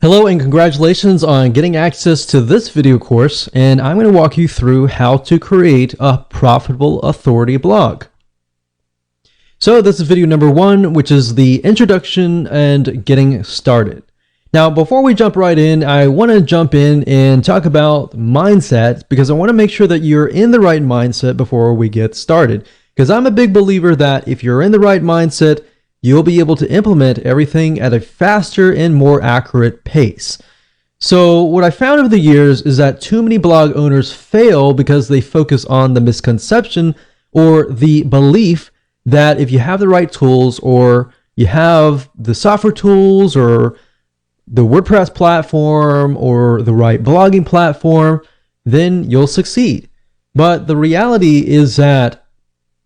Hello and congratulations on getting access to this video course, and I'm going to walk you through how to create a profitable authority blog. So this is video number 1, which is the introduction and getting started. Now, before we jump right in, I want to jump in and talk about mindset because I want to make sure that you're in the right mindset before we get started. Because I'm a big believer that if you're in the right mindset, you'll be able to implement everything at a faster and more accurate pace. So what I found over the years is that too many blog owners fail because they focus on the misconception or the belief that if you have the right tools or you have the software tools or the WordPress platform or the right blogging platform, then you'll succeed. But the reality is that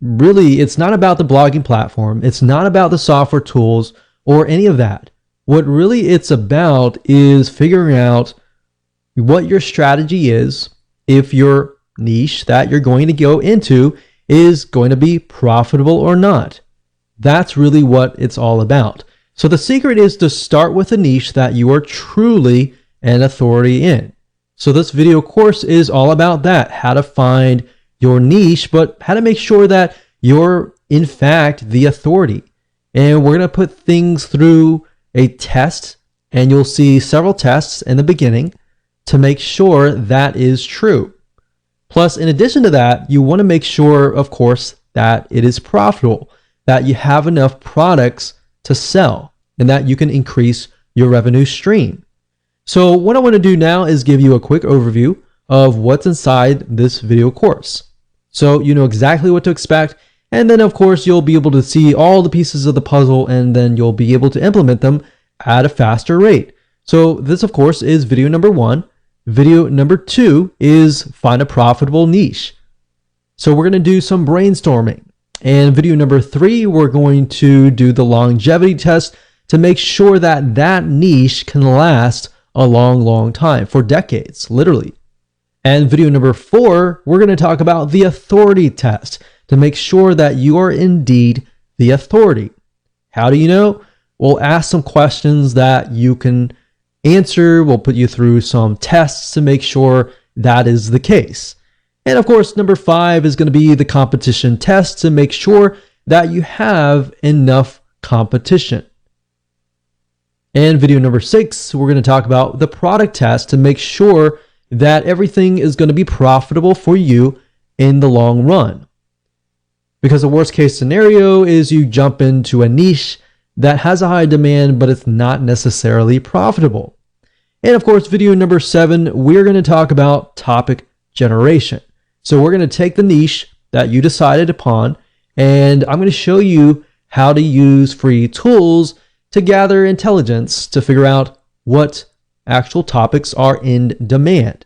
really, it's not about the blogging platform. It's not about the software tools or any of that. What really it's about is figuring out what your strategy is if your niche that you're going to go into is going to be profitable or not. That's really what it's all about. So the secret is to start with a niche that you are truly an authority in. So this video course is all about that, how to find your niche, but how to make sure that you're in fact the authority. And we're going to put things through a test, and you'll see several tests in the beginning to make sure that is true. Plus, in addition to that, you want to make sure, of course, that it is profitable, that you have enough products to sell, and that you can increase your revenue stream. So what I want to do now is give you a quick overview of what's inside this video course. So you know exactly what to expect, and then of course you'll be able to see all the pieces of the puzzle, and then you'll be able to implement them at a faster rate. So this of course is video number 1. Video number 2 is find a profitable niche. So we're going to do some brainstorming. And video number 3, we're going to do the longevity test to make sure that that niche can last a long time, for decades, literally. And video number 4, we're going to talk about the authority test to make sure that you are indeed the authority. How do you know? We'll ask some questions that you can answer. We'll put you through some tests to make sure that is the case. And of course, number 5 is going to be the competition test to make sure that you have enough competition. And video number 6, we're going to talk about the product test to make sure that everything is going to be profitable for you in the long run. Because the worst case scenario is you jump into a niche that has a high demand, but it's not necessarily profitable. And of course, video number 7, we're going to talk about topic generation. So we're going to take the niche that you decided upon, and I'm going to show you how to use free tools to gather intelligence to figure out what actual topics are in demand.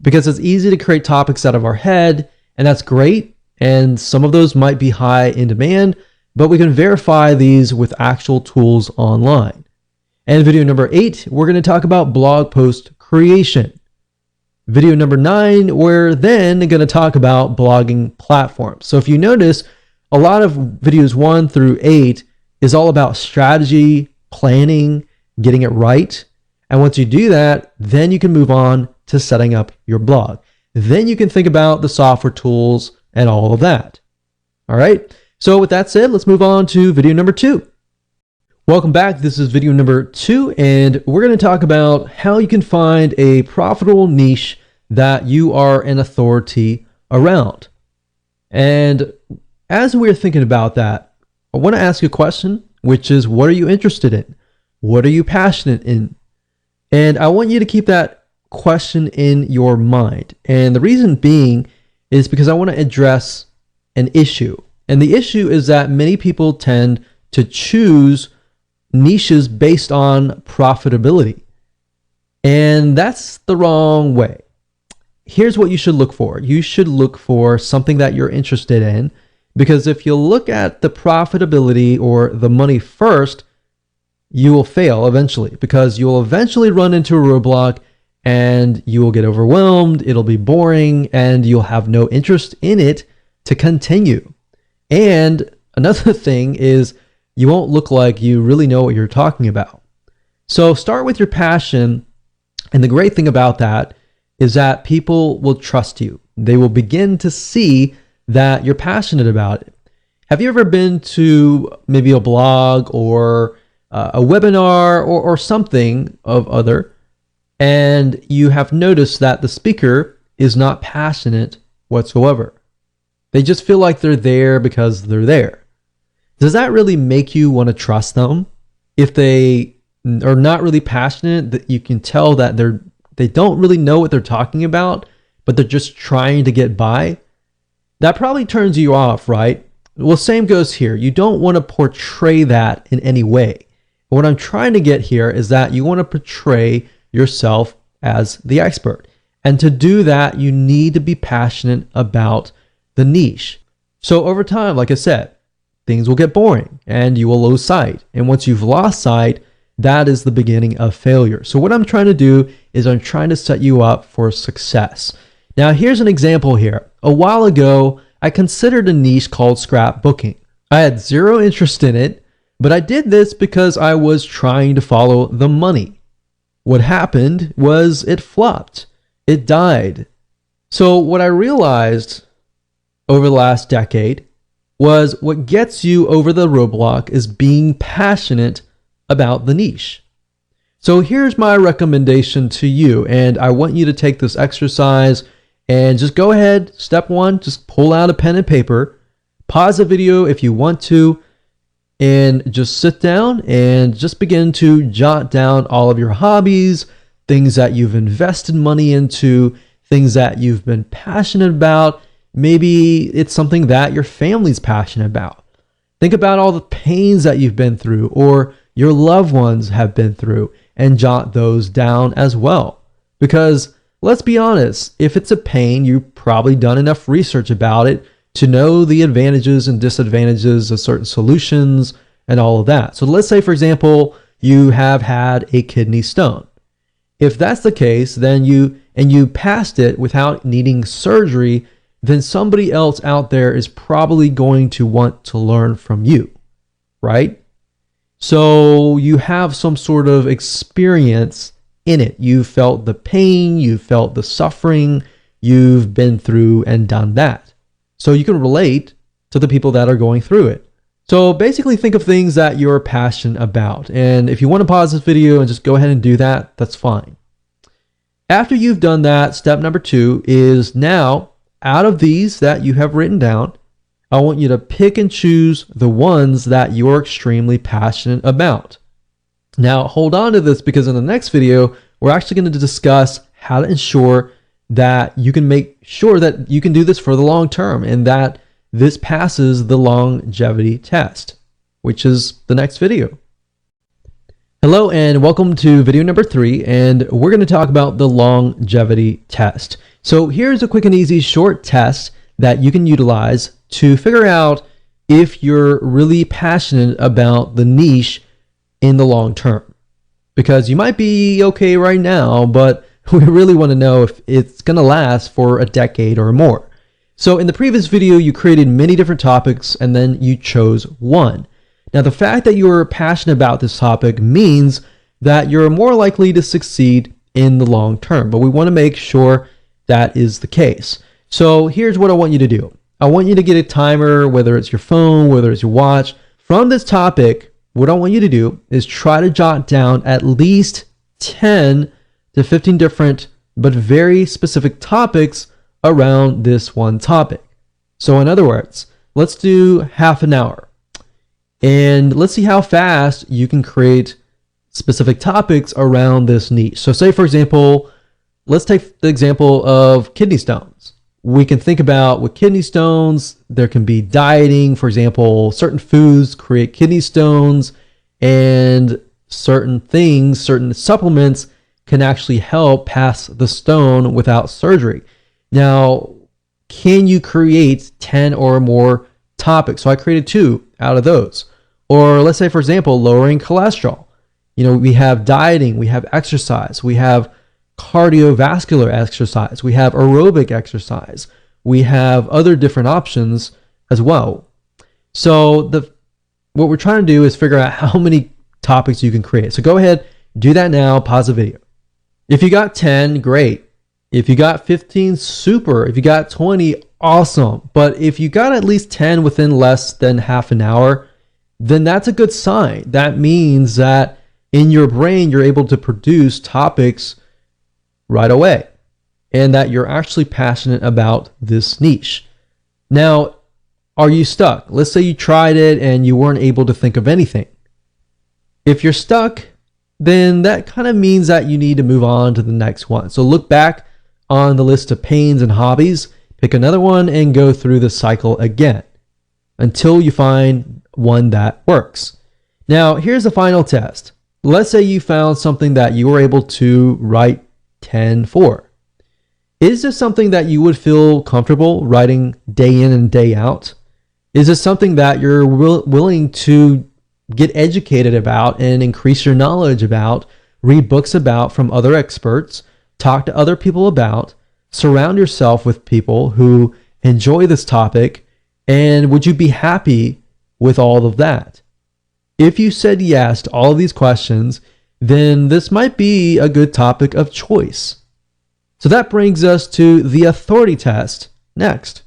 Because it's easy to create topics out of our head, and that's great. And some of those might be high in demand, but we can verify these with actual tools online. And video number 8, we're going to talk about blog post creation. Video number 9, we're then going to talk about blogging platforms. So if you notice, a lot of videos 1 through 8 is all about strategy, planning, getting it right. And once you do that, then you can move on to setting up your blog. Then you can think about the software tools and all of that. All right. So with that said, let's move on to video number 2. Welcome back. This is video number 2, and we're going to talk about how you can find a profitable niche that you are an authority around. And as we're thinking about that, I want to ask you a question, which is, what are you interested in? What are you passionate in? And I want you to keep that question in your mind. And the reason being is because I want to address an issue. And the issue is that many people tend to choose niches based on profitability. And that's the wrong way. Here's what you should look for. You should look for something that you're interested in, because if you look at the profitability or the money first, you will fail eventually, because you'll eventually run into a roadblock and you will get overwhelmed, it'll be boring, and you'll have no interest in it to continue. And another thing is you won't look like you really know what you're talking about. So start with your passion. And the great thing about that is that people will trust you. They will begin to see that you're passionate about it. Have you ever been to maybe a blog or a webinar or something of other, and you have noticed that the speaker is not passionate whatsoever? They just feel like they're there because they're there. Does that really make you want to trust them? If they are not really passionate, that you can tell that they don't really know what they're talking about, but they're just trying to get by, that probably turns you off, right? Well, same goes here. You don't want to portray that in any way. What I'm trying to get here is that you want to portray yourself as the expert. And to do that, you need to be passionate about the niche. So over time, like I said, things will get boring and you will lose sight. And once you've lost sight, that is the beginning of failure. So what I'm trying to do is I'm trying to set you up for success. Now, here's an example here. A while ago, I considered a niche called scrapbooking. I had zero interest in it, but I did this because I was trying to follow the money. What happened was it flopped. It died. So what I realized over the last decade was what gets you over the roadblock is being passionate about the niche. So here's my recommendation to you, and I want you to take this exercise and just go ahead. Step one, just pull out a pen and paper, pause the video if you want to, and just sit down and just begin to jot down all of your hobbies, things that you've invested money into, things that you've been passionate about. Maybe it's something that your family's passionate about. Think about all the pains that you've been through or your loved ones have been through, and jot those down as well. Because let's be honest, if it's a pain, you've probably done enough research about it to know the advantages and disadvantages of certain solutions and all of that. So let's say, for example, you have had a kidney stone. If that's the case, then you passed it without needing surgery, then somebody else out there is probably going to want to learn from you, right? So you have some sort of experience in it. You felt the pain, you felt the suffering, you've been through and done that. So you can relate to the people that are going through it. So basically think of things that you're passionate about. And if you want to pause this video and just go ahead and do that, that's fine. After you've done that, step number 2 is now, out of these that you have written down, I want you to pick and choose the ones that you're extremely passionate about. Now, hold on to this, because in the next video, we're actually going to discuss how to ensure that you can make sure that you can do this for the long term and that this passes the longevity test, which is the next video. Hello and welcome to video number 3, and we're going to talk about the longevity test. So here's a quick and easy short test that you can utilize to figure out if you're really passionate about the niche in the long term. Because you might be okay right now, but we really want to know if it's going to last for a decade or more. So in the previous video, you created many different topics and then you chose one. Now, the fact that you're passionate about this topic means that you're more likely to succeed in the long term, but we want to make sure that is the case. So here's what I want you to do. I want you to get a timer, whether it's your phone, whether it's your watch. From this topic, what I want you to do is try to jot down at least 10 to 15 different but very specific topics around this one topic. So in other words, let's do half an hour. And let's see how fast you can create specific topics around this niche. So say, for example, let's take the example of kidney stones. We can think about with kidney stones, there can be dieting. For example, certain foods create kidney stones, and certain things, certain supplements can actually help pass the stone without surgery. Now, can you create 10 or more topics? So I created 2 out of those. Or let's say, for example, lowering cholesterol. We have dieting, we have exercise, we have cardiovascular exercise, we have aerobic exercise, we have other different options as well. So what we're trying to do is figure out how many topics you can create. So go ahead, Do that now, pause the video. If you got 10, great. If you got 15, super. If you got 20, awesome. But if you got at least 10 within less than half an hour, then that's a good sign. That means that in your brain, you're able to produce topics right away and that you're actually passionate about this niche. Now, are you stuck? Let's say you tried it and you weren't able to think of anything. If you're stuck, then that kind of means that you need to move on to the next one. So look back on the list of pains and hobbies, pick another one, and go through the cycle again until you find one that works. Now, here's the final test. Let's say you found something that you were able to write 10 for. Is this something that you would feel comfortable writing day in and day out? Is this something that you're willing to get educated about and increase your knowledge about, read books about from other experts, talk to other people about, surround yourself with people who enjoy this topic, and would you be happy with all of that? If you said yes to all of these questions, then this might be a good topic of choice. So that brings us to the authority test next.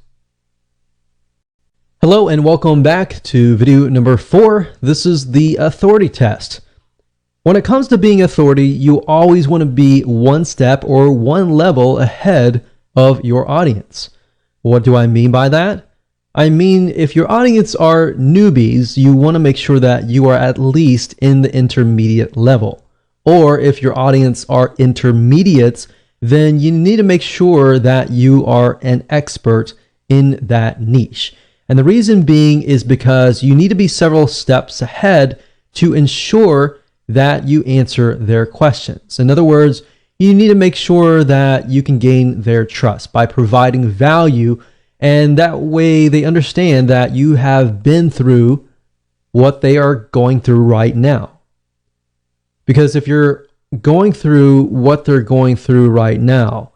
Hello and welcome back to video number 4. This is the authority test. When it comes to being authority, you always want to be one step or one level ahead of your audience. What do I mean by that? I mean, if your audience are newbies, you want to make sure that you are at least in the intermediate level. Or if your audience are intermediates, then you need to make sure that you are an expert in that niche. And the reason being is because you need to be several steps ahead to ensure that you answer their questions. In other words, you need to make sure that you can gain their trust by providing value, and that way they understand that you have been through what they are going through right now. Because if you're going through what they're going through right now,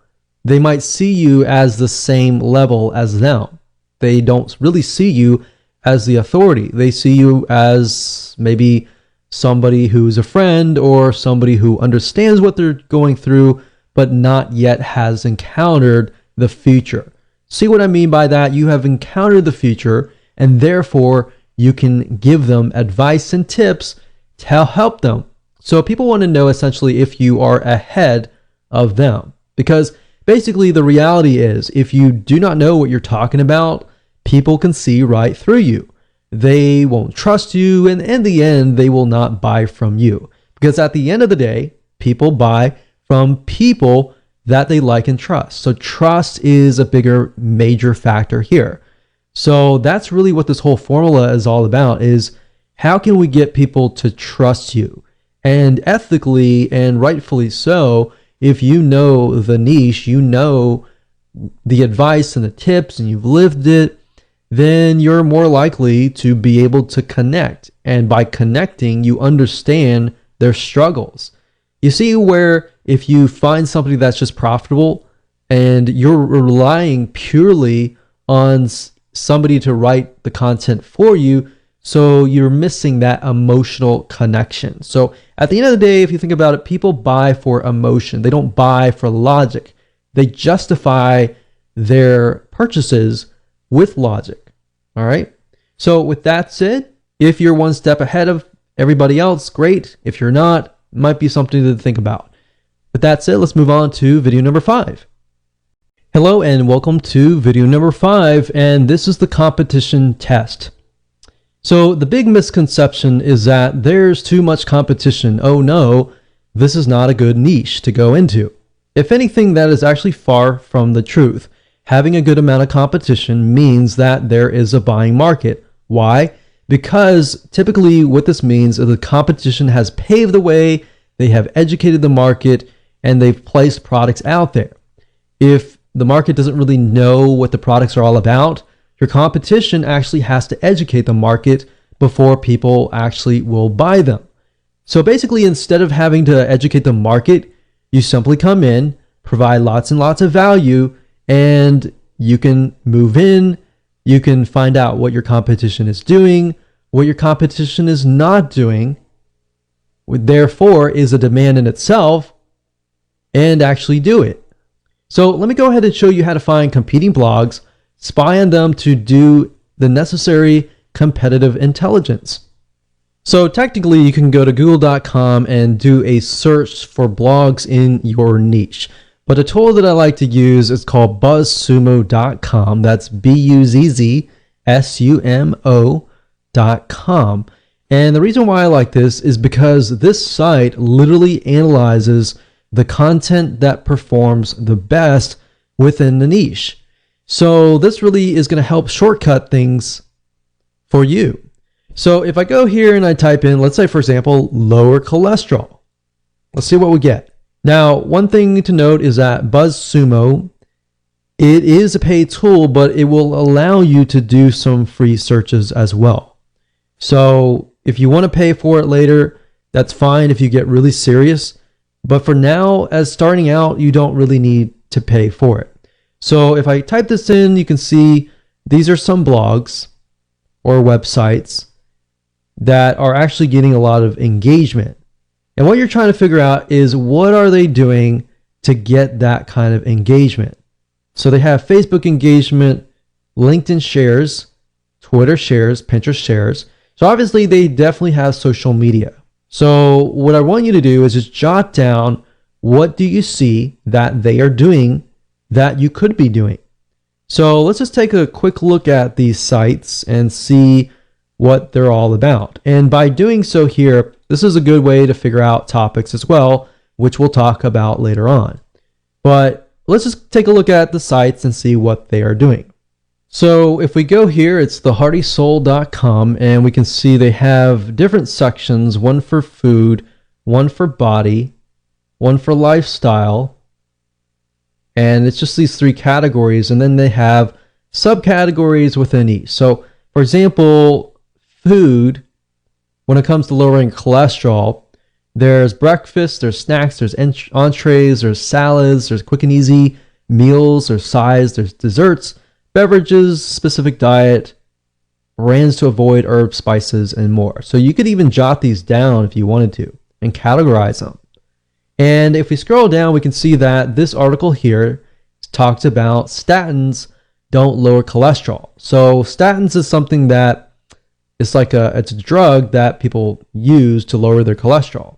they might see you as the same level as them. They don't really see you as the authority. They see you as maybe somebody who's a friend or somebody who understands what they're going through, but not yet has encountered the future. See what I mean by that? You have encountered the future, and therefore you can give them advice and tips to help them. So people want to know essentially if you are ahead of them, because basically the reality is if you do not know what you're talking about, people can see right through you. They won't trust you, and in the end, they will not buy from you. Because at the end of the day, people buy from people that they like and trust. So trust is a bigger, major factor here. So that's really what this whole formula is all about, is how can we get people to trust you? And ethically and rightfully so, if you know the niche, you know the advice and the tips, and you've lived it, then you're more likely to be able to connect. And by connecting, you understand their struggles. You see where if you find somebody that's just profitable and you're relying purely on somebody to write the content for you, so you're missing that emotional connection. So at the end of the day, if you think about it, people buy for emotion. They don't buy for logic. They justify their purchases with logic. All right. So with that said, if you're one step ahead of everybody else, great. If you're not, it might be something to think about. With that said, let's move on to video number 5. Hello and welcome to video number 5, and this is the competition test. So the big misconception is that there's too much competition. Oh no, this is not a good niche to go into. If anything, that is actually far from the truth. Having a good amount of competition means that there is a buying market. Why? Because typically what this means is the competition has paved the way, they have educated the market, and they've placed products out there. If the market doesn't really know what the products are all about, your competition actually has to educate the market before people actually will buy them. So basically, instead of having to educate the market, you simply come in, provide lots and lots of value, and you can move in, you can find out what your competition is doing, what your competition is not doing, therefore is a demand in itself, and actually do it. So let me go ahead and show you how to find competing blogs, spy on them to do the necessary competitive intelligence. So technically you can go to google.com and do a search for blogs in your niche. But a tool that I like to use is called buzzsumo.com. That's buzzsumo.com. And the reason why I like this is because this site literally analyzes the content that performs the best within the niche. So this really is going to help shortcut things for you. So if I go here and I type in, let's say for example, lower cholesterol, let's see what we get. Now, one thing to note is that BuzzSumo, it is a paid tool, but it will allow you to do some free searches as well. So if you want to pay for it later, that's fine if you get really serious. But for now, as starting out, you don't really need to pay for it. So if I type this in, you can see these are some blogs or websites that are actually getting a lot of engagement. And what you're trying to figure out is what are they doing to get that kind of engagement. So they have Facebook engagement, LinkedIn shares, Twitter shares, Pinterest shares. So obviously they definitely have social media. So what I want you to do is just jot down what do you see that they are doing that you could be doing. So let's just take a quick look at these sites and see what they're all about. And by doing so here, this is a good way to figure out topics as well, which we'll talk about later on. But let's just take a look at the sites and see what they are doing. So if we go here, it's theheartysoul.com, and we can see they have different sections, one for food, one for body, one for lifestyle, and it's just these three categories, and then they have subcategories within each. So for example, food, when it comes to lowering cholesterol, there's breakfast, there's snacks, there's entrees, there's salads, there's quick and easy meals, there's sides, there's desserts, beverages, specific diet, brands to avoid, herbs, spices, and more. So you could even jot these down if you wanted to and categorize them. And if we scroll down, we can see that this article here talks about statins don't lower cholesterol. So statins is something that it's a drug that people use to lower their cholesterol.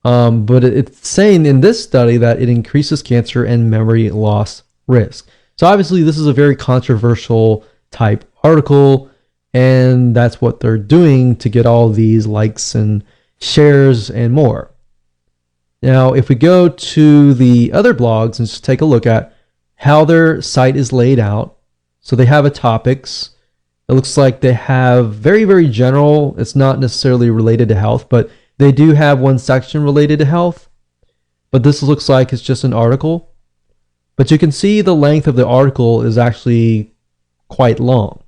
But it's saying in this study that it increases cancer and memory loss risk. So obviously this is a very controversial type article, and that's what they're doing to get all these likes and shares and more. Now, if we go to the other blogs and just take a look at how their site is laid out. So they have a topics. It looks like they have very, very general. It's not necessarily related to health, but they do have one section related to health. But this looks like it's just an article. But you can see the length of the article is actually quite long.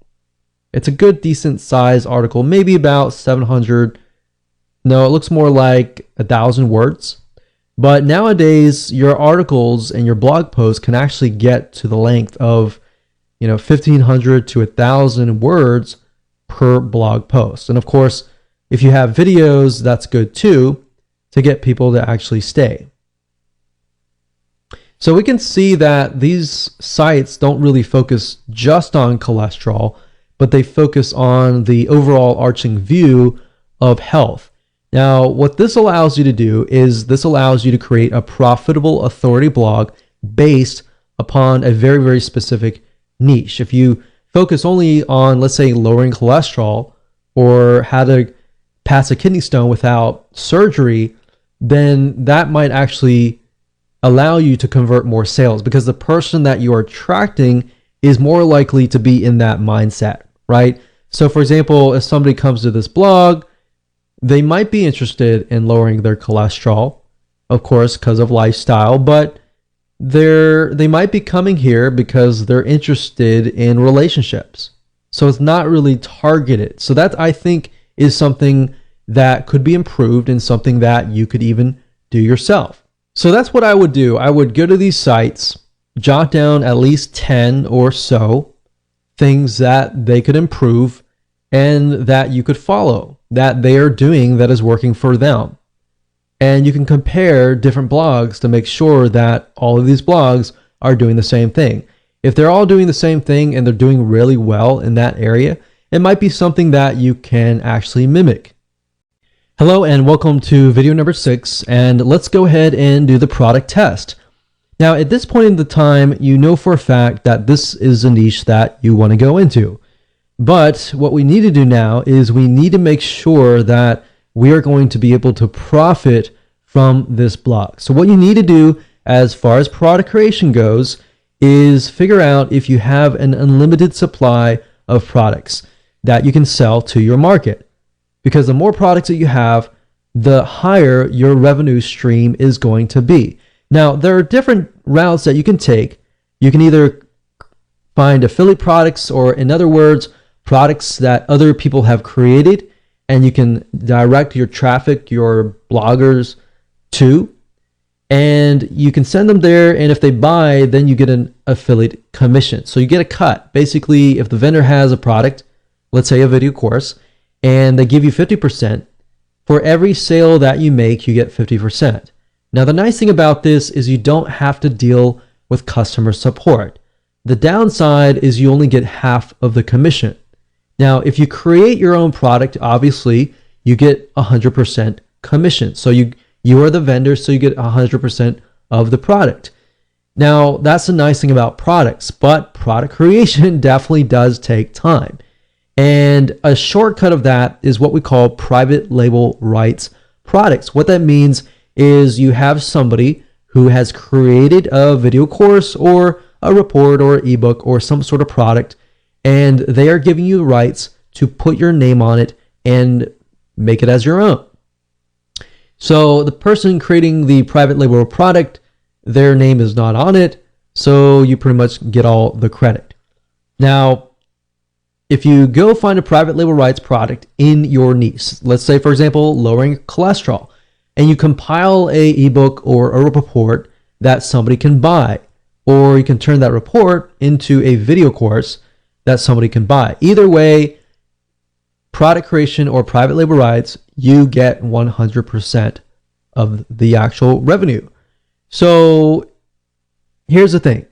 It's a good, decent size article, maybe about 700. No, it looks more like 1,000 words. But nowadays, your articles and your blog posts can actually get to the length of 1,500 to 1,000 words per blog post. And of course, if you have videos, that's good too, to get people to actually stay. So we can see that these sites don't really focus just on cholesterol, but they focus on the overall arching view of health. Now, what this allows you to do is this allows you to create a profitable authority blog based upon a very, very specific niche. If you focus only on, let's say, lowering cholesterol or how to pass a kidney stone without surgery, then that might actually allow you to convert more sales because the person that you are attracting is more likely to be in that mindset, right? So for example, if somebody comes to this blog, they might be interested in lowering their cholesterol, of course, because of lifestyle, but they might be coming here because they're interested in relationships. So it's not really targeted. So that, I think, is something that could be improved and something that you could even do yourself. So that's what I would do. I would go to these sites, jot down at least 10 or so things that they could improve and that you could follow, that they are doing that is working for them. and you can compare different blogs to make sure that all of these blogs are doing the same thing. If they're all doing the same thing and they're doing really well in that area, it might be something that you can actually mimic. Hello and welcome to video number 6, and let's go ahead and do the product test. Now, at this point in the time, you know for a fact that this is a niche that you want to go into. But what we need to do now is we need to make sure that we are going to be able to profit from this blog. So what you need to do as far as product creation goes is figure out if you have an unlimited supply of products that you can sell to your market. Because the more products that you have, the higher your revenue stream is going to be. Now, there are different routes that you can take. You can either find affiliate products, or in other words, products that other people have created, and you can direct your traffic, your bloggers to, and you can send them there, and if they buy, then you get an affiliate commission. So you get a cut. Basically, if the vendor has a product, let's say a video course, and they give you 50%, for every sale that you make, you get 50%. Now, the nice thing about this is you don't have to deal with customer support. The downside is you only get half of the commission. Now, if you create your own product, obviously, you get 100% commission. So you are the vendor, so you get 100% of the product. Now, that's the nice thing about products, but product creation definitely does take time. And a shortcut of that is what we call private label rights products. What that means is you have somebody who has created a video course or a report or ebook or some sort of product, and they are giving you rights to put your name on it and make it as your own. So the person creating the private label product, their name is not on it, so you pretty much get all the credit. Now, if you go find a private label rights product in your niche, let's say, for example, lowering cholesterol, and you compile a ebook or a report that somebody can buy, or you can turn that report into a video course that somebody can buy. Either way, product creation or private label rights, you get 100% of the actual revenue. So here's the thing.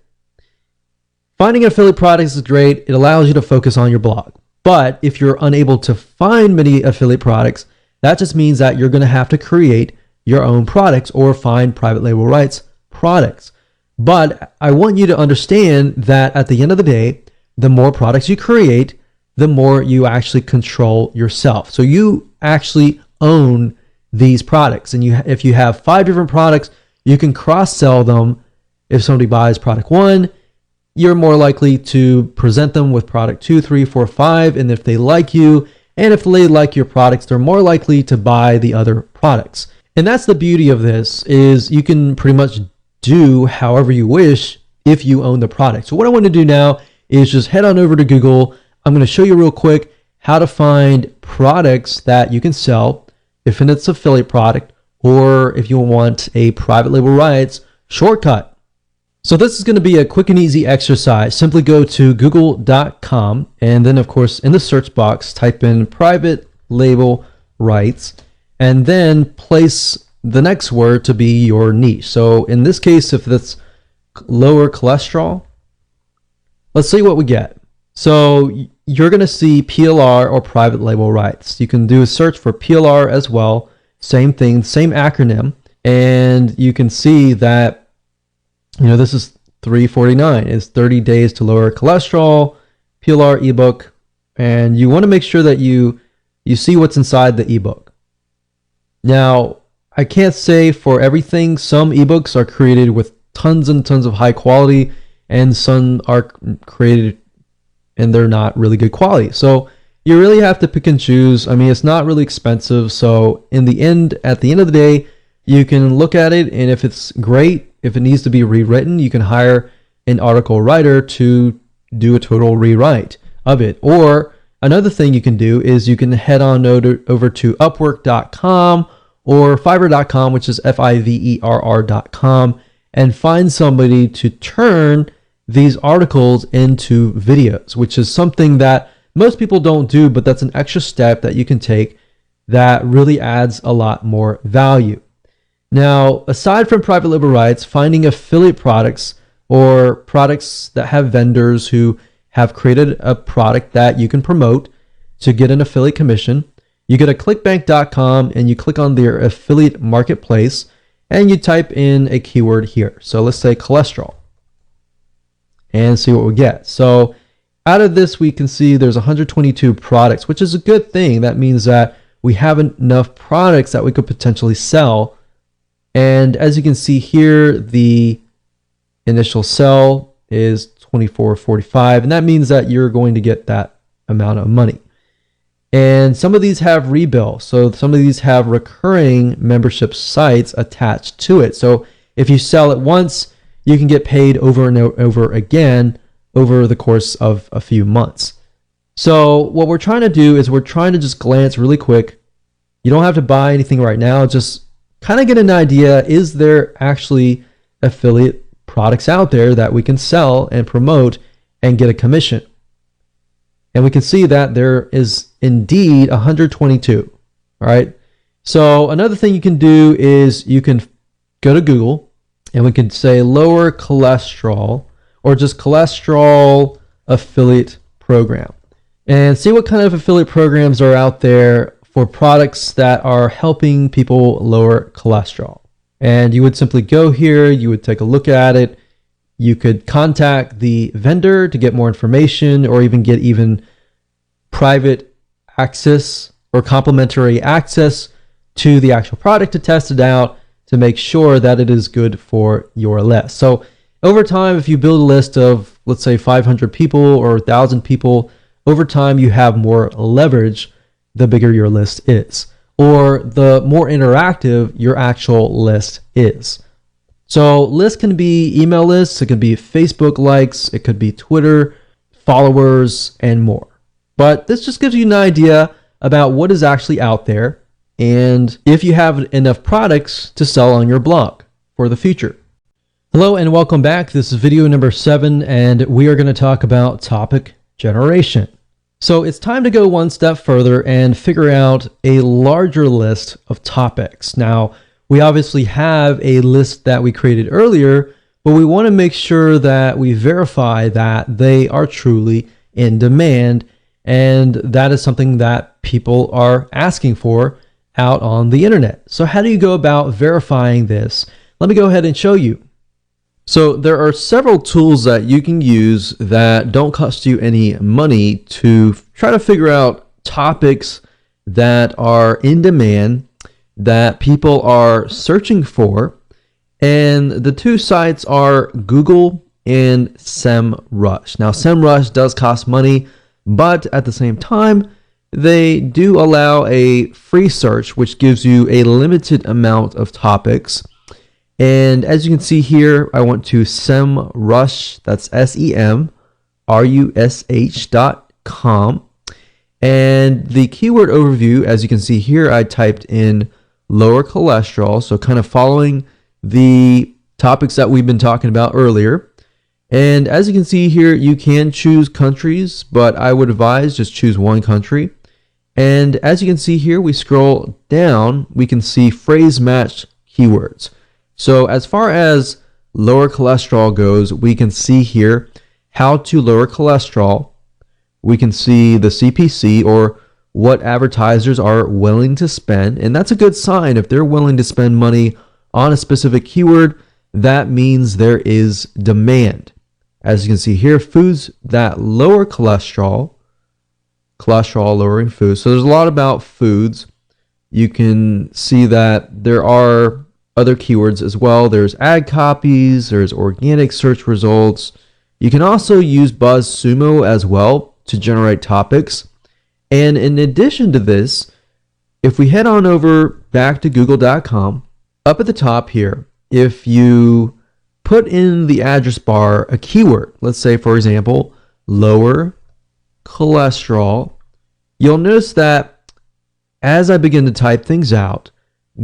Finding affiliate products is great. It allows you to focus on your blog. But if you're unable to find many affiliate products, that just means that you're going to have to create your own products or find private label rights products. But I want you to understand that at the end of the day, the more products you create, the more you actually control yourself. So you actually own these products. And if you have 5 different products, you can cross-sell them. If somebody buys product 1, you're more likely to present them with product 2, 3, 4, 5. And if they like you, and if they like your products, they're more likely to buy the other products. And that's the beauty of this, is you can pretty much do however you wish if you own the product. So what I want to do now is just head on over to Google. I'm going to show you real quick how to find products that you can sell, if it's an affiliate product, or if you want a private label rights shortcut. So this is going to be a quick and easy exercise. Simply go to google.com, and then of course in the search box type in private label rights, and then place the next word to be your niche. So in this case, if that's lower cholesterol, let's see what we get. So you're going to see PLR or private label rights. You can do a search for PLR as well. Same thing, same acronym. And you can see that, this is $3.49. It's 30 days to lower cholesterol, PLR ebook. And you want to make sure that you see what's inside the ebook. Now, I can't say for everything. Some ebooks are created with tons and tons of high quality, and some are created and they're not really good quality. So you really have to pick and choose. I mean, it's not really expensive. So at the end of the day, you can look at it, and if it's great, if it needs to be rewritten, you can hire an article writer to do a total rewrite of it. Or another thing you can do is you can head on over to Upwork.com or Fiverr.com, which is Fiverr.com, and find somebody to turn these articles into videos, which is something that most people don't do, but that's an extra step that you can take that really adds a lot more value. Now, aside from private label rights, finding affiliate products or products that have vendors who have created a product that you can promote to get an affiliate commission, you go to clickbank.com and you click on their affiliate marketplace and you type in a keyword here. So let's say cholesterol and see what we get. So out of this, we can see there's 122 products, which is a good thing. That means that we have enough products that we could potentially sell. And as you can see here, the initial sell is $24.45, and that means that you're going to get that amount of money. And some of these have rebill, so some of these have recurring membership sites attached to it. So if you sell it once, you can get paid over and over again over the course of a few months. So what we're trying to do is we're trying to just glance really quick. You don't have to buy anything right now, just kind of get an idea, is there actually affiliate products out there that we can sell and promote and get a commission? And we can see that there is indeed 122. All right. So another thing you can do is you can go to Google and we can say lower cholesterol or just cholesterol affiliate program and see what kind of affiliate programs are out there for products that are helping people lower cholesterol. And you would simply go here, you would take a look at it. You could contact the vendor to get more information or even get private access or complimentary access to the actual product to test it out to make sure that it is good for your list. So over time, if you build a list of, let's say, 500 people or 1,000 people, over time you have more leverage the bigger your list is, or the more interactive your actual list is. So lists can be email lists, it could be Facebook likes, it could be Twitter followers, and more. But this just gives you an idea about what is actually out there and if you have enough products to sell on your blog for the future. Hello and welcome back. This is video number 7 and we are going to talk about topic generation. So it's time to go one step further and figure out a larger list of topics. Now, we obviously have a list that we created earlier, but we want to make sure that we verify that they are truly in demand, and that is something that people are asking for out on the internet. So how do you go about verifying this? Let me go ahead and show you. So there are several tools that you can use that don't cost you any money to try to figure out topics that are in demand, that people are searching for. And the two sites are Google and SEMrush. Now, SEMrush does cost money, but at the same time, they do allow a free search, which gives you a limited amount of topics. And as you can see here, I went to SEMrush, that's SEMrush.com. And the keyword overview, as you can see here, I typed in lower cholesterol, so kind of following the topics that we've been talking about earlier. And as you can see here, you can choose countries, but I would advise just choose one country. And as you can see here, we scroll down, we can see phrase matched keywords. So as far as lower cholesterol goes, we can see here how to lower cholesterol. We can see the CPC, or what advertisers are willing to spend. And that's a good sign. If they're willing to spend money on a specific keyword, that means there is demand. As you can see here, foods that lower cholesterol lowering foods. So there's a lot about foods. You can see that there are other keywords as well. There's ad copies, there's organic search results. You can also use BuzzSumo as well to generate topics. And in addition to this, if we head on over back to google.com, up at the top here, if you put in the address bar a keyword, let's say, for example, lower cholesterol, you'll notice that as I begin to type things out,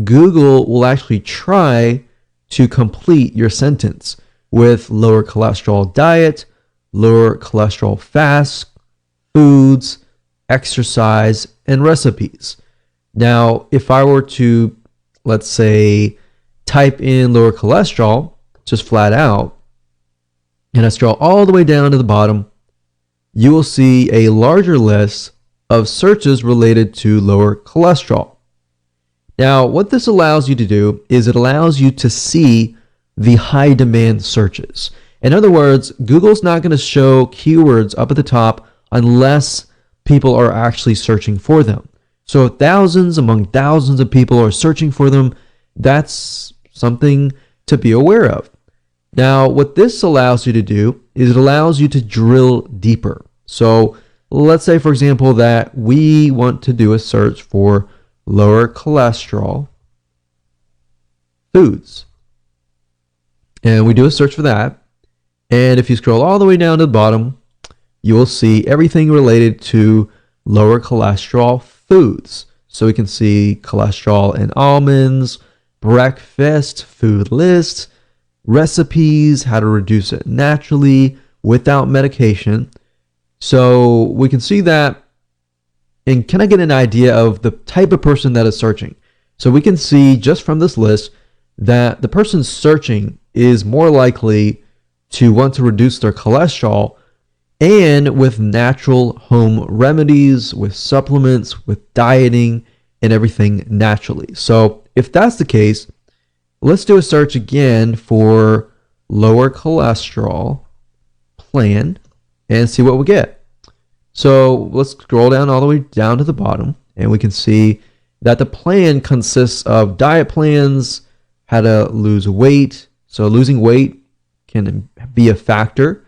Google will actually try to complete your sentence with lower cholesterol diet, lower cholesterol fast, foods, exercise, and recipes. Now, if I were to, let's say, type in lower cholesterol, just flat out, and I scroll all the way down to the bottom, you will see a larger list of searches related to lower cholesterol. Now, what this allows you to do is it allows you to see the high demand searches. In other words, Google's not going to show keywords up at the top unless people are actually searching for them. So if thousands among thousands of people are searching for them, that's something to be aware of. Now, what this allows you to do is it allows you to drill deeper. So let's say, for example, that we want to do a search for lower cholesterol foods. And we do a search for that. And if you scroll all the way down to the bottom, you will see everything related to lower cholesterol foods. So we can see cholesterol in almonds, breakfast, food lists, recipes, how to reduce it naturally without medication. So we can see that, and can I get an idea of the type of person that is searching? So we can see just from this list that the person searching is more likely to want to reduce their cholesterol, and with natural home remedies, with supplements, with dieting, and everything naturally. So if that's the case, let's do a search again for lower cholesterol plan and see what we get. So let's scroll down all the way down to the bottom, and we can see that the plan consists of diet plans, how to lose weight. So losing weight can be a factor.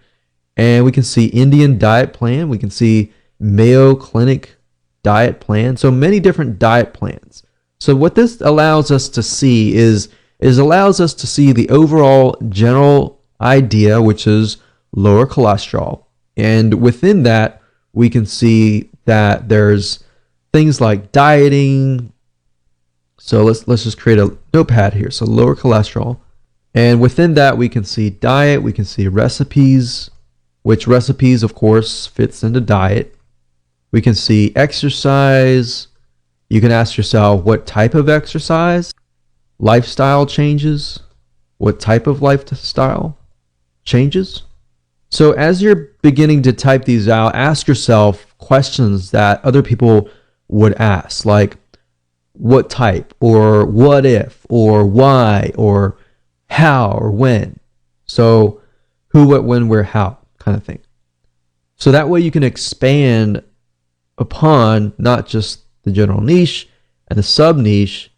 And we can see Indian diet plan. We can see Mayo Clinic diet plan. So many different diet plans. So what this allows us to see is allows us to see the overall general idea, which is lower cholesterol. And within that, we can see that there's things like dieting. So let's just create a notepad here. So lower cholesterol. And within that, we can see diet. We can see recipes, which recipes, of course, fits into diet. We can see exercise. You can ask yourself, what type of exercise? Lifestyle changes. What type of lifestyle changes? So as you're beginning to type these out, ask yourself questions that other people would ask, like what type, or what if, or why, or how, or when. So who, what, when, where, how kind of thing. So that way you can expand upon not just the general niche and the sub niche,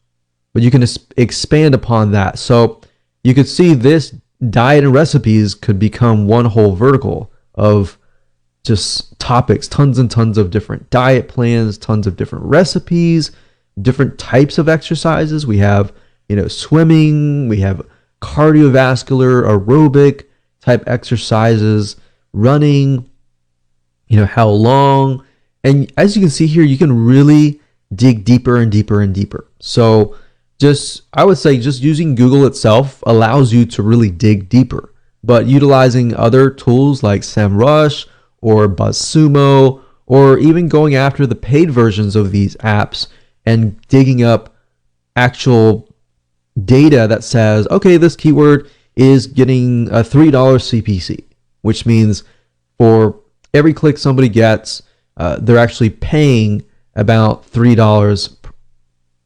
but you can expand upon that. So you could see this diet and recipes could become one whole vertical of just topics, tons and tons of different diet plans, tons of different recipes, different types of exercises. We have, swimming, we have cardiovascular, aerobic type exercises, running, how long. And as you can see here, you can really dig deeper and deeper and deeper. So I would say just using Google itself allows you to really dig deeper, but utilizing other tools like SEMrush or BuzzSumo, or even going after the paid versions of these apps and digging up actual data that says, okay, this keyword is getting a $3 CPC, which means for every click somebody gets, they're actually paying about $3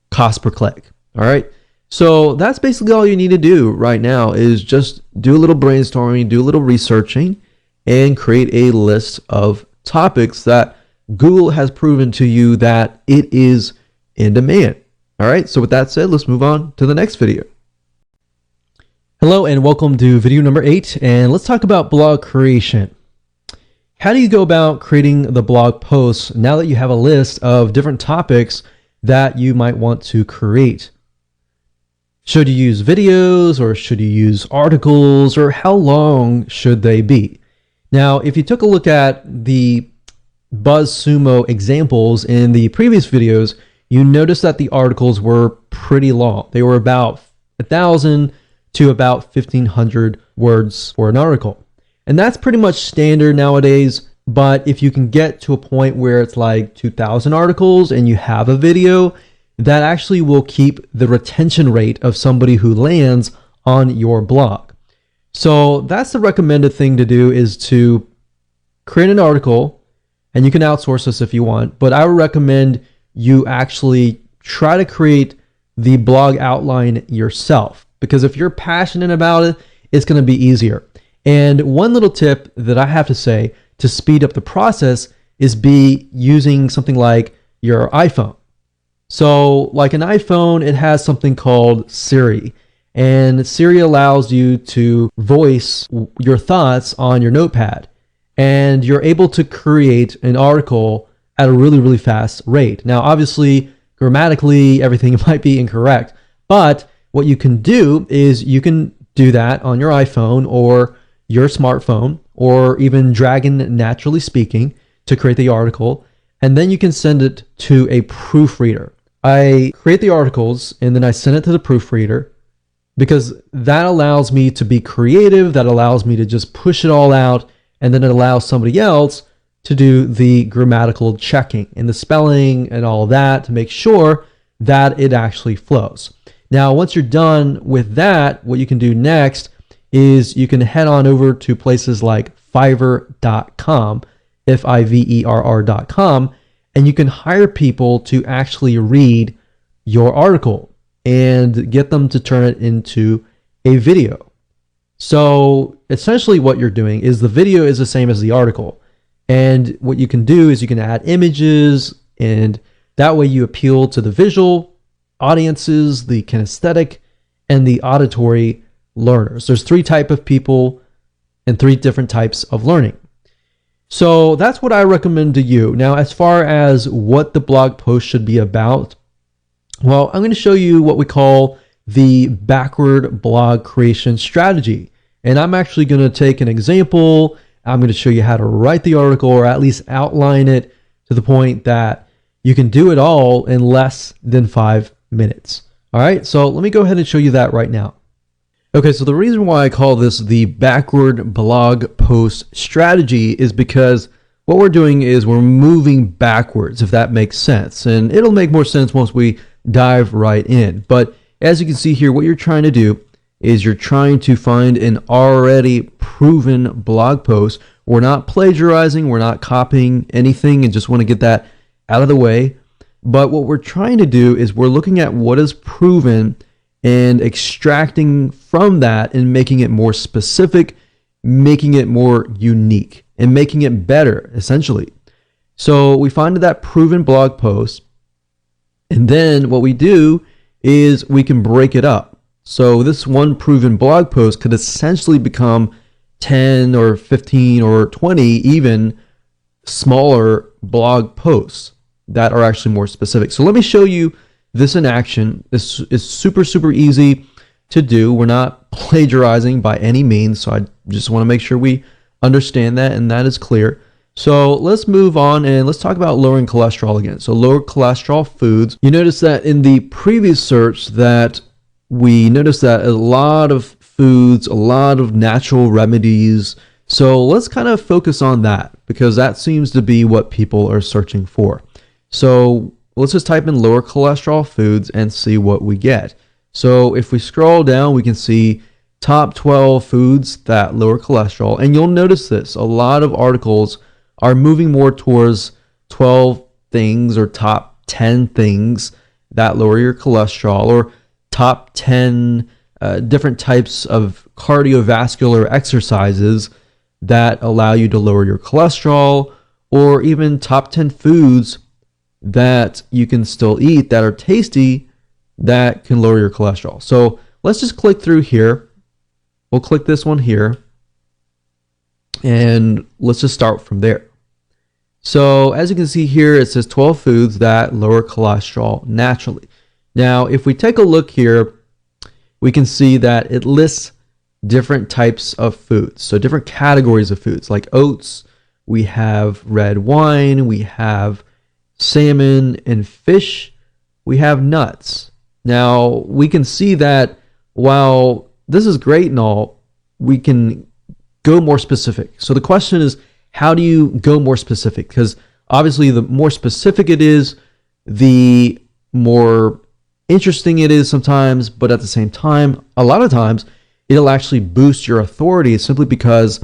cost per click. All right. So that's basically all you need to do right now is just do a little brainstorming, do a little researching, and create a list of topics that Google has proven to you that it is in demand. All right. So with that said, let's move on to the next video. Hello and welcome to video number 8. And let's talk about blog creation. How do you go about creating the blog posts now that you have a list of different topics that you might want to create? Should you use videos, or should you use articles, or how long should they be? Now, if you took a look at the BuzzSumo examples in the previous videos, you notice that the articles were pretty long. They were about 1,000 to about 1,500 words for an article. And that's pretty much standard nowadays. But if you can get to a point where it's like 2,000 articles and you have a video, that actually will keep the retention rate of somebody who lands on your blog. So that's the recommended thing to do, is to create an article, and you can outsource this if you want, but I would recommend you actually try to create the blog outline yourself, because if you're passionate about it, it's going to be easier. And one little tip that I have to say to speed up the process is be using something like your iPhone. So like an iPhone, it has something called Siri, and Siri allows you to voice your thoughts on your notepad, and you're able to create an article at a really, really fast rate. Now, obviously, grammatically, everything might be incorrect, but what you can do is you can do that on your iPhone or your smartphone, or even Dragon Naturally Speaking, to create the article, and then you can send it to a proofreader. I create the articles and then I send it to the proofreader, because that allows me to be creative, that allows me to just push it all out, and then it allows somebody else to do the grammatical checking and the spelling and all that to make sure that it actually flows. Now, once you're done with that, what you can do next is you can head on over to places like Fiverr.com, Fiverr.com, and you can hire people to actually read your article and get them to turn it into a video. So essentially what you're doing is the video is the same as the article. And what you can do is you can add images, and that way you appeal to the visual audiences, the kinesthetic, and the auditory learners. There's 3 types of people and 3 different types of learning. So that's what I recommend to you. Now, as far as what the blog post should be about, well, I'm going to show you what we call the backward blog creation strategy. And I'm actually going to take an example. I'm going to show you how to write the article, or at least outline it to the point that you can do it all in less than 5 minutes. All right, so let me go ahead and show you that right now. Okay, so the reason why I call this the backward blog post strategy is because what we're doing is we're moving backwards, if that makes sense. And it'll make more sense once we dive right in. But as you can see here, what you're trying to do is you're trying to find an already proven blog post. We're not plagiarizing, we're not copying anything, and just want to get that out of the way. But what we're trying to do is we're looking at what is proven and extracting from that and making it more specific, making it more unique, and making it better, essentially. So we find that proven blog post, and then what we do is we can break it up. So this one proven blog post could essentially become 10 or 15 or 20 even smaller blog posts that are actually more specific. So let me show you this in action. This is super, super easy to do. We're not plagiarizing by any means, so I just want to make sure we understand that and that is clear. So let's move on and let's talk about lowering cholesterol again. So lower cholesterol foods. You notice that in the previous search that we noticed that a lot of foods, a lot of natural remedies. So let's kind of focus on that, because that seems to be what people are searching for. So let's just type in lower cholesterol foods and see what we get. So if we scroll down, we can see top 12 foods that lower cholesterol. And you'll notice this, a lot of articles are moving more towards 12 things or top 10 things that lower your cholesterol, or top 10 different types of cardiovascular exercises that allow you to lower your cholesterol, or even top 10 foods that you can still eat that are tasty that can lower your cholesterol. So let's just click through here. We'll click this one here, and let's just start from there. So as you can see here, it says 12 foods that lower cholesterol naturally. Now, if we take a look here, we can see that it lists different types of foods. So different categories of foods, like oats, we have red wine, we have salmon and fish, we have nuts. Now, we can see that while this is great and all, we can go more specific. So the question is, how do you go more specific? Because obviously the more specific it is, the more interesting it is sometimes, but at the same time, a lot of times it'll actually boost your authority simply because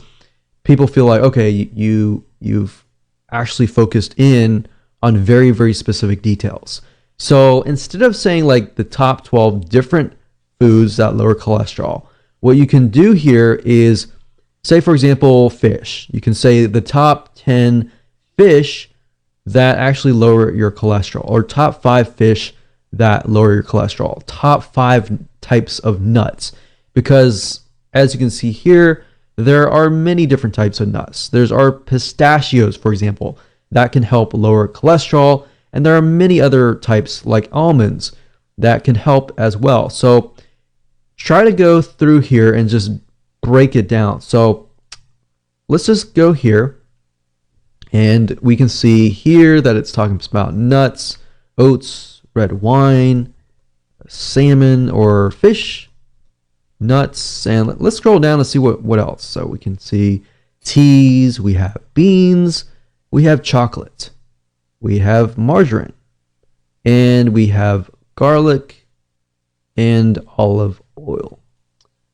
people feel like, okay, you've actually focused in on very, very specific details. So instead of saying like the top 12 different foods that lower cholesterol, what you can do here is say, for example, fish. You can say the top 10 fish that actually lower your cholesterol, or top 5 fish that lower your cholesterol, top 5 types of nuts. Because as you can see here, there are many different types of nuts. There's our pistachios, for example, that can help lower cholesterol. And there are many other types like almonds that can help as well. So try to go through here and just break it down. So let's just go here, and we can see here that it's talking about nuts, oats, red wine, salmon or fish, nuts, and let's scroll down and see what else. So we can see teas, we have beans, we have chocolate, we have margarine, and we have garlic and olive oil.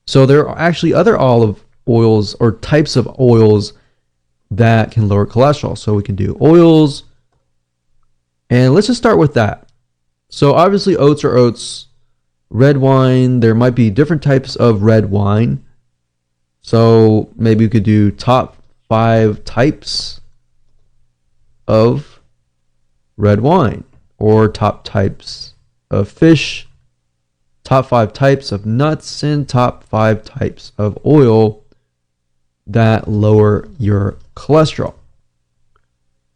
So there are actually other olive oils or types of oils that can lower cholesterol. So we can do oils, and let's just start with that. So obviously oats are oats. Red wine, there might be different types of red wine. So maybe we could do top 5 types of red wine, or top types of fish, top 5 types of nuts, and top 5 types of oil that lower your cholesterol.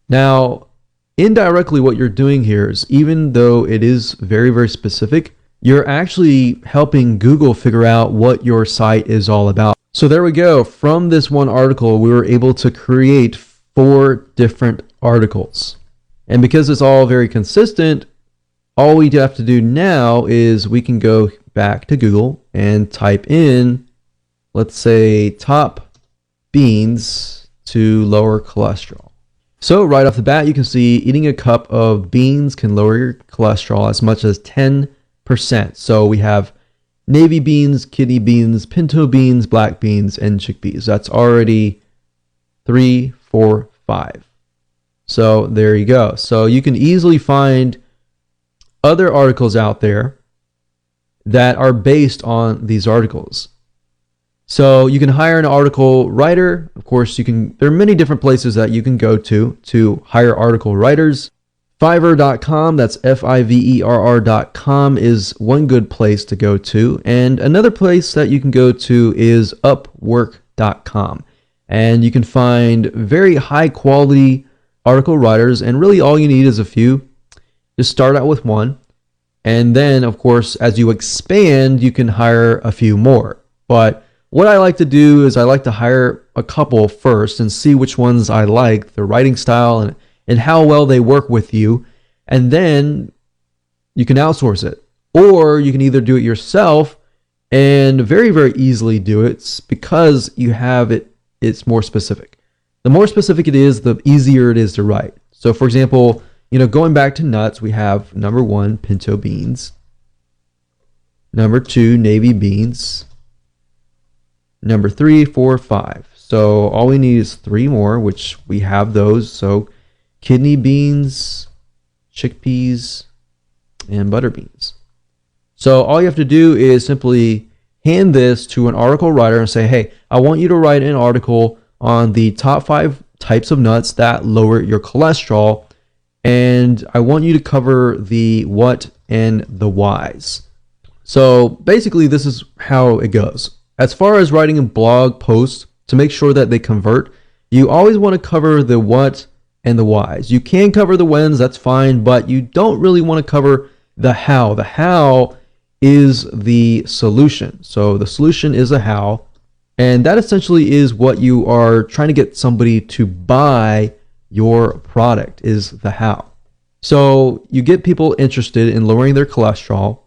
Now, indirectly, what you're doing here is, even though it is very, very specific, you're actually helping Google figure out what your site is all about. So there we go. From this one article, we were able to create 4 different articles. And because it's all very consistent, all we have to do now is we can go back to Google and type in, let's say, top beans to lower cholesterol. So right off the bat, you can see eating a cup of beans can lower your cholesterol as much as 10%. So we have navy beans, kidney beans, pinto beans, black beans, and chickpeas. That's already 3, 4, 5. So there you go. So you can easily find other articles out there that are based on these articles. So you can hire an article writer. Of course, there are many different places that you can go to hire article writers. Fiverr.com, that's Fiverr.com, is one good place to go to. And another place that you can go to is Upwork.com. And you can find very high quality article writers, and really all you need is a few. Just start out with one. And then, of course, as you expand, you can hire a few more. But what I like to do is I like to hire a couple first and see which ones I like, their writing style, and how well they work with you. And then you can outsource it. Or you can either do it yourself and very, very easily do it because you have it. It's more specific. The more specific it is, the easier it is to write. So for example, going back to nuts, we have number 1, pinto beans. Number 2, navy beans. Number 3, 4, 5. So all we need is 3 more, which we have those. So kidney beans, chickpeas, and butter beans. So all you have to do is simply hand this to an article writer and say, hey, I want you to write an article on the top 5 types of nuts that lower your cholesterol, and I want you to cover the what and the whys. So basically, this is how it goes. As far as writing a blog post, to make sure that they convert, you always want to cover the what and the whys. You can cover the whens, that's fine, but you don't really want to cover the how. The how is the solution. So the solution is a how, and that essentially is what you are trying to get somebody to buy your product, is the how. So you get people interested in lowering their cholesterol.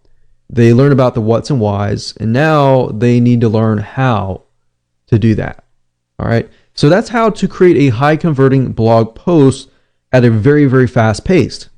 They learn about the what's and whys, and now they need to learn how to do that. All right. So that's how to create a high converting blog post at a very, very fast pace.